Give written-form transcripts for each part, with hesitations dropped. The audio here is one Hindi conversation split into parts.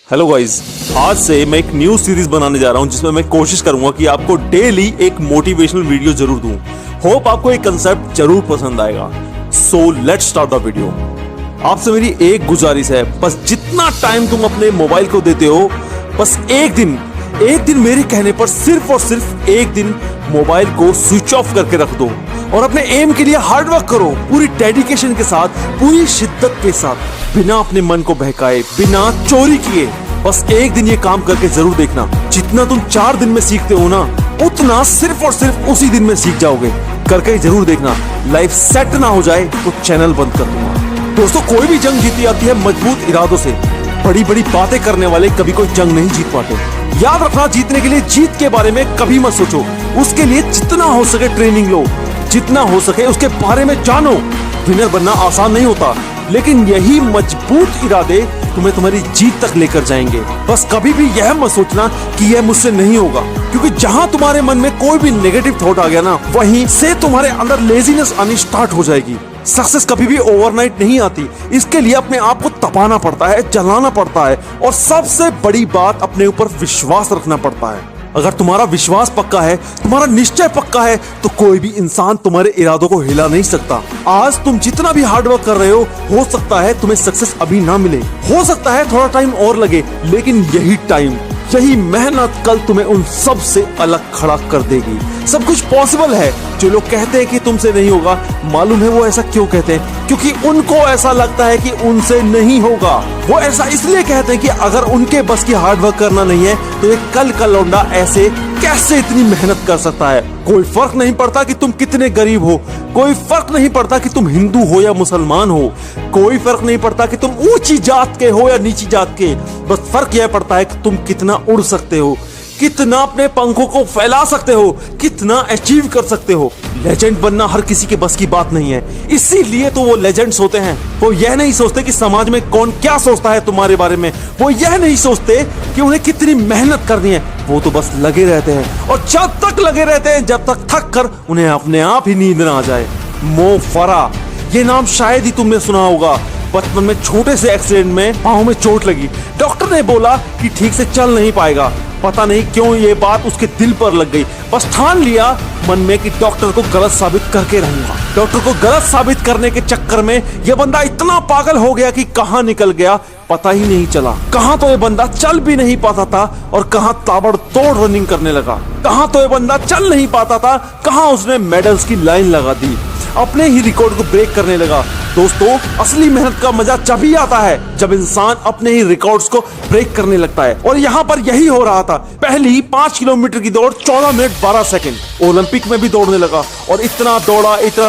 हेलो गाइस, आज से मैं एक न्यू सीरीज बनाने जा रहा हूं जिसमें मैं कोशिश करूंगा कि आपको डेली एक मोटिवेशनल वीडियो जरूर दूं। होप आपको एक कंसेप्ट जरूर पसंद आएगा। So let's start the video. आपसे मेरी एक गुजारिश है, बस जितना टाइम तुम अपने मोबाइल को देते हो, बस एक दिन मेरे कहने पर सिर्फ और सिर्फ एक दिन मोबाइल को स्विच ऑफ करके रख दो और अपने एम के लिए हार्ड वर्क करो, पूरी डेडिकेशन के साथ, पूरी शिद्दत के साथ, बिना अपने मन को बहकाए, बिना चोरी किए। बस एक दिन ये काम करके जरूर देखना। जितना तुम 4 दिन में सीखते हो ना, उतना सिर्फ और सिर्फ उसी दिन में सीख जाओगे। करके जरूर देखना। लाइफ सेट ना हो जाए तो चैनल बंद कर दूंगा। दोस्तों, कोई भी जंग जीती जाती है मजबूत इरादों से। बड़ी बड़ी बातें करने वाले कभी कोई जंग नहीं जीत पाते। याद रखना, जीतने के लिए जीत के बारे में कभी मत सोचो। उसके लिए जितना हो सके ट्रेनिंग लो, जितना हो सके उसके बारे में जानो। विनर बनना आसान नहीं होता, लेकिन यही मजबूत इरादे तुम्हें तुम्हारी जीत तक लेकर जाएंगे। बस कभी भी यह मत सोचना कि यह मुझसे नहीं होगा, क्योंकि जहां तुम्हारे मन में कोई भी नेगेटिव थॉट आ गया ना, वहीं से तुम्हारे अंदर लेजीनेस आनी स्टार्ट हो जाएगी। सक्सेस कभी भी ओवरनाइट नहीं आती। इसके लिए अपने आप को तपाना पड़ता है, जलाना पड़ता है, और सबसे बड़ी बात, अपने ऊपर विश्वास रखना पड़ता है। अगर तुम्हारा विश्वास पक्का है, तुम्हारा निश्चय पक्का है, तो कोई भी इंसान तुम्हारे इरादों को हिला नहीं सकता। आज तुम जितना भी हार्डवर्क कर रहे हो सकता है तुम्हें सक्सेस अभी ना मिले, हो सकता है थोड़ा टाइम और लगे, लेकिन यही टाइम, यही मेहनत कल तुम्हें उन सब से अलग खड़ा कर देगी। सब कुछ पॉसिबल है। जो लोग कहते हैं कि तुमसे नहीं होगा, मालूम है वो ऐसा क्यों कहते हैं? क्योंकि उनको ऐसा लगता है कि उनसे नहीं होगा। वो ऐसा इसलिए कहते हैं कि अगर उनके बस की हार्ड वर्क करना नहीं है, तो ये कल का लौंडा ऐसे कैसे इतनी मेहनत कर सकता है? कोई फर्क नहीं पड़ता कि तुम कितने गरीब हो, कोई फर्क नहीं पड़ता कि तुम हिंदू हो या मुसलमान हो, कोई फर्क नहीं पड़ता कि तुम ऊंची जात के हो या नीची जात के। बस फर्क यह पड़ता है कि तुम कितना उड़ सकते हो, कितना अपने पंखों को फैला सकते हो, कितना अचीव कर सकते हो। लेजेंड बनना हर किसी के बस की बात नहीं है, इसीलिए तो वो लेजेंड्स होते हैं। वो यह नहीं सोचते कि समाज में कौन क्या सोचता है तुम्हारे बारे में, वो यह नहीं सोचते कि उन्हें कितनी मेहनत करनी है। वो तो बस लगे रहते हैं, और जब तक लगे रहते हैं, जब तक थक कर उन्हें अपने आप ही नींद ना आ जाए। मो फरा, ये नाम शायद ही तुमने सुना होगा। बचपन में छोटे से एक्सीडेंट में पांव में चोट लगी। डॉक्टर ने बोला कि ठीक से चल नहीं पाएगा। पता नहीं क्यों ये बात उसके दिल पर लग गई। बस ठान लिया मन में कि डॉक्टर को गलत साबित करके रहूंगा। डॉक्टर को गलत साबित करने के चक्कर में यह बंदा इतना पागल हो गया कि कहां निकल गया पता ही नहीं चला। कहां तो ये बंदा चल भी नहीं पाता था, और कहां ताबड़तोड़ रनिंग करने लगा। कहां तो ये बंदा चल नहीं पाता था, कहां उसने मेडल्स की लाइन लगा दी, अपने ही रिकॉर्ड को ब्रेक करने लगा। दोस्तों, असली मेहनत का मजा जब ही आता है जब इंसान अपने ही रिकॉर्ड्स को ब्रेक करने लगता है, और यहाँ पर यही हो रहा था। पहली 5 किलोमीटर की दौड़ 14 मिनट 12 सेकंड। ओलंपिक में भी दौड़ने लगा, और इतना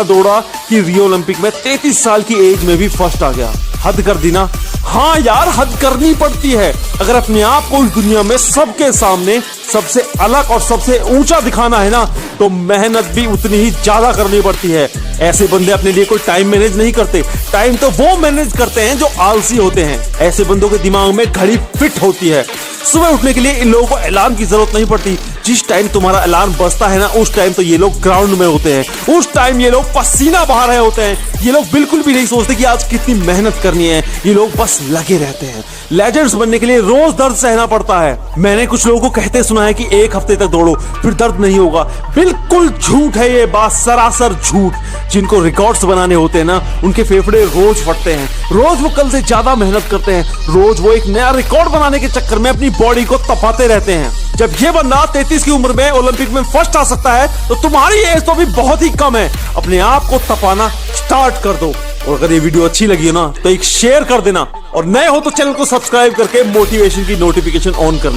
दौड़ा कि रियो ओलंपिक में 33 साल की एज में भी फर्स्ट आ गया। हद कर दी ना? हाँ यार, हद करनी पड़ती है। अगर अपने आप को इस दुनिया में सबके सामने सबसे अलग और सबसे ऊंचा दिखाना है ना, तो मेहनत भी उतनी ही ज्यादा करनी पड़ती है। ऐसे बंदे अपने लिए कोई टाइम मैनेज नहीं करते। टाइम तो वो मैनेज करते हैं जो आलसी होते हैं। ऐसे बंदों के दिमाग में घड़ी फिट होती है। सुबह उठने के लिए इन लोगों को अलार्म की जरूरत नहीं पड़ती। जिस टाइम तुम्हारा अलार्म बजता है ना, उस टाइम तो ये लोग ग्राउंड में होते हैं। उस टाइम ये लोग पसीना बहा रहे होते हैं। ये लोग बिल्कुल भी नहीं सोचते कि आज कितनी मेहनत करनी है। ये लोग बस लगे रहते हैं। लेजेंड्स बनने के लिए रोज दर्द सहना पड़ता है। मैंने कुछ लोगों को कहते सुना है कि 1 हफ्ते तक दौड़ो फिर दर्द नहीं होगा। बिल्कुल झूठ है ये बात, सरासर झूठ। जिनको रिकॉर्ड्स बनाने होते हैं ना, उनके फेफड़े रोज फटते हैं। रोज वो कल से ज्यादा मेहनत करते हैं। रोज वो एक नया रिकॉर्ड बनाने के चक्कर में अपनी बॉडी को तपाते रहते हैं। जब ये बंदा 33 की उम्र में ओलंपिक में फर्स्ट आ सकता है, तो तुम्हारी एज तो भी बहुत ही कम है। अपने आप को तपाना स्टार्ट कर दो। और अगर ये वीडियो अच्छी लगी हो ना, तो एक शेयर कर देना, और नए हो तो चैनल को सब्सक्राइब करके मोटिवेशन की नोटिफिकेशन ऑन कर